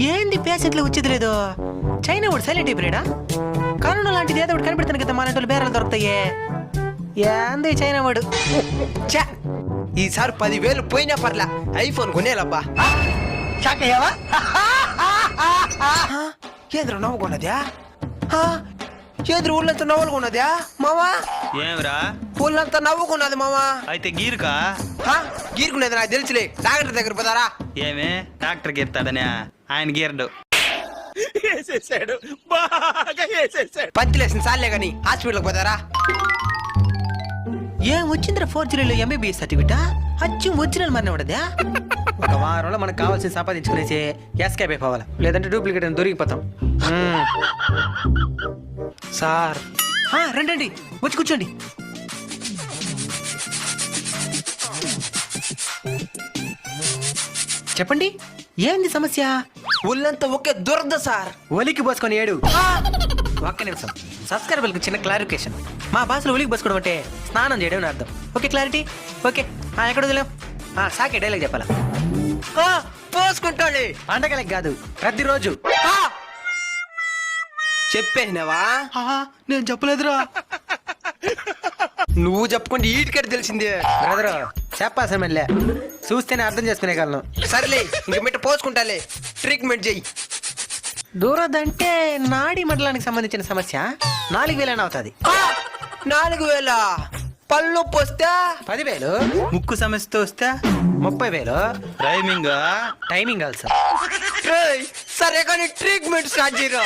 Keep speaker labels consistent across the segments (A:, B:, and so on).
A: ఏంది పేషెంట్లు వచ్చేది లేదు. చైనా వాడు సైలెంట్ అయిపోయాడా? కరోనా లాంటిది ఏదో ఒకటి కనిపెడతాను కదా, మన వాళ్ళు బేరాలు దొరుకుతాయి. ఏంది చైనా వాడు?
B: ఈసారి 10,000 పోయినా పర్లా, ఐఫోన్ కొనేలబ్బా. ఎదురు నవ్వుకున్నదా? ఎదురు ఊళ్ళంతా నవ్వుకున్నదా మావా?
C: ఏమిరా
B: ఊళ్ళంతా నవ్వుకున్నది మావా.
C: అయితే గీరుకా?
B: గీరుకునేది నాకు తెలుసులే, డాక్టర్ దగ్గర పోతారా?
C: ఏమే డాక్టర్ గీరుతాడనే? ఆయన గీరడు.
B: పంచులేసిన సార్లే గాని హాస్పిటల్కి పోతారా?
A: ఏం వచ్చిందిరా 4Gలో ఎంబీబీఎస్ సర్టిఫికేట్? అచ్చు ఒరిజినల్ మరిన పడదా? ఒక వారంలో మనకు కావాల్సిన సంపాదించుకునేసి ఎస్కేప్ అయిపోవాలి, లేదంటే డూప్లికేట్ అని దొరికిపోతాం. సార్ రండి, వచ్చి కూర్చోండి. చెప్పండి, ఏంది సమస్య?
B: ఒళ్ళంతా ఒకే దురద సార్.
A: ఒలికి పోసుకొని ఏడు. ఒక్క నిమిషం, సబ్స్క్రైబర్కి చిన్న క్లారిఫికేషన్. మా భాషలో ఒలికి పోసుకోవడం అంటే స్నానం చేయడం అని అర్థం. Okay, clarity? ఓకే, ఎక్కడ వదిలేం? సాకే డైలాగ్ చెప్పాలా?
B: పోసుకుంటాడు.
A: పండగలకి కాదు, ప్రతిరోజు.
B: చెప్పేసినావా?
A: నేను చెప్పలేదురా.
B: నువ్వు చెప్పుకుంటే ఈటికటి తెలిసిందే.
A: బ్రదరు చెప్పాల్సిన మళ్ళీ చూస్తేనే అర్థం చేసుకునేగలను.
B: సరేలే, ఇంక మిట్ట పోసుకుంటాలే, ట్రీట్మెంట్ చెయ్యి.
A: దూరదంటే నాడీ మండలానికి సంబంధించిన సమస్య. 4,000 అవుతుంది.
B: 4,000? పళ్ళు నొప్పి వస్తే
A: 10,000.
C: ముక్కు సమస్యతో వస్తే
A: 30,000.
C: Rhyming
A: timing also.
B: సరే కానీ ట్రీట్మెంట్ స్టార్ట్ చేయరా.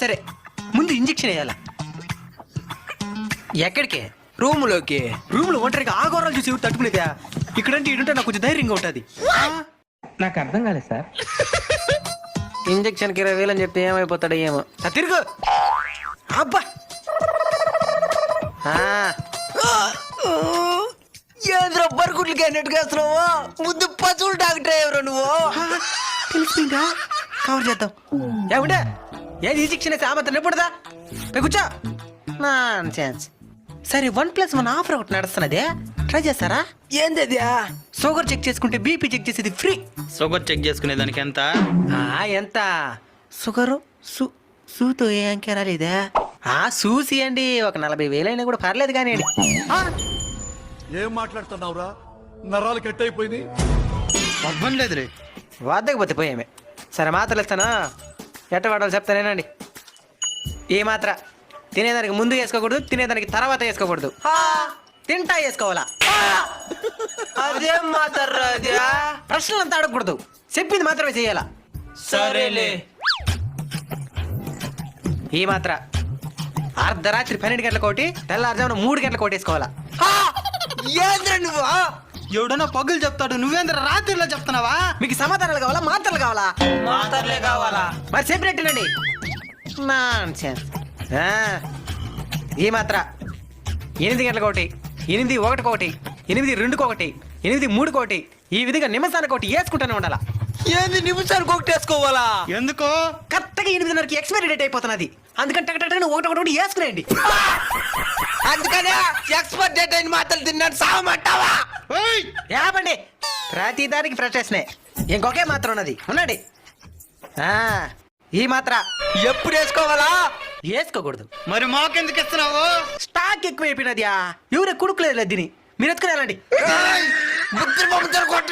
A: సరే ముందు ఇంజెక్షన్ వేయాలా. ఎక్కడికి?
B: రూములోకి.
A: రూమ్లో ఒంటరిగా ఆగోరాలు చూసి తట్టుకునేదా? ఇక్కడంటే ఇటుంటే నాకు కొంచెం ధైర్యంగా ఉంటుంది.
D: నాకు అర్థం కాలేదు సార్.
A: ఇంజక్షన్కి 20,000 అని చెప్తే ఏమైపోతాడో ఏమో. తిరుగు. అబ్బా,
B: ఏంద్రా బరుగుడ్లకి అన్నట్టుగా వేస్తున్నావా? ముందు పశువులు డాక్టర్ ఎవరు నువ్వు?
A: తెలిసిందా? కవర్ చేద్దాం. ఏమిటా ఏది ఇంజక్షన్ వేసి ఆమె నిప్పుడుదా? కూర్చో. నాన్సెన్స్. సరే, 1+1 ఆఫర్ ఒకటి నడుస్తున్నదే, ట్రై చేస్తారా?
B: ఏంది అది?
A: షుగర్ చెక్ చేసుకుంటే బీపీ చెక్ చేసేది ఫ్రీ.
C: షుగర్ చెక్ చేసుకునే దానికి ఎంత?
A: ఎంత? షుగరు సూతో ఏ అంకే రాలేదా? చూసి అండి, ఒక 40,000 అయినా కూడా పర్లేదు కానీ అండి.
E: ఏం మాట్లాడుతున్నావురా? నరాలు కట్ అయిపోయింది.
C: అవ్వం లేదులే.
A: వద్దకపోతే పోయేమే. సరే, మాత్రలు ఇస్తాను, ఎట్ట వాడాలి చెప్తానేనండి. ఏ మాత్ర తినేదానికి ముందు వేసుకోకూడదు, తినేదానికి తర్వాత వేసుకోకూడదు. తింటా వేసుకోవాలా.
B: అదేం మాత్రరా?
A: ప్రశ్నలు అంతా అడగకూడదు, చెప్పింది మాత్రమే చేయాలా.
C: సరేలే.
A: ఈ మాత్ర అర్ధరాత్రి 12 గంటల కోటి, తెల్లారుజామున 3 గంటల కోటి వేసుకోవాలా.
B: ఏంద్రా నువ్వు?
C: ఎవడన్నా పగులు చెప్తాడు, నువ్వేంద్ర రాత్రిలో చెప్తున్నావా?
A: మీకు సమాధానాలు కావాలా, మాత్రలు కావాలా?
C: మాత్రలే కావాలా?
A: మరి చెప్పినట్టేనండి. నాన్సెన్స్. ఈ మాత్ర 8 గంటల కోటి, 8:01 కోటి, 8:02 కోటి, 8:03 కోటి, ఈ విధంగా నిమిషానికి ఒకటి వేసుకుంటూనే ఉండాలా.
B: ఏంది నిమిషానికి ఒకటి వేసుకోవాలా?
C: ఎందుకో?
A: కరెక్ట్గా 8:30కి ఎక్స్పైరీ డేట్ అయిపోతున్నది. అందుకని టకటకని ఒకటి వేసుకునేయండి.
B: అందుకనే ఎక్స్పర్ట్ డేట్ అయిన మాటలు తిన్నాను సావమంటావా?
A: ఏపండి, ప్రతి దానికి ప్రశ్నే. ఇంకొకే మాత్రం ఉన్నది, ఉండండి. ఈ మాత్ర
B: ఎప్పుడు వేసుకోవాలా?
A: వేసుకోకూడదు.
C: మరి మాకెందుకు ఇస్తున్నావు?
A: స్టాక్ ఎక్కువ అయిపోయినది. ఎవరే కుడుకులేదు దీని, మీరు ఎత్తుకునేయాలండి.
B: ముద్ర కొట్ట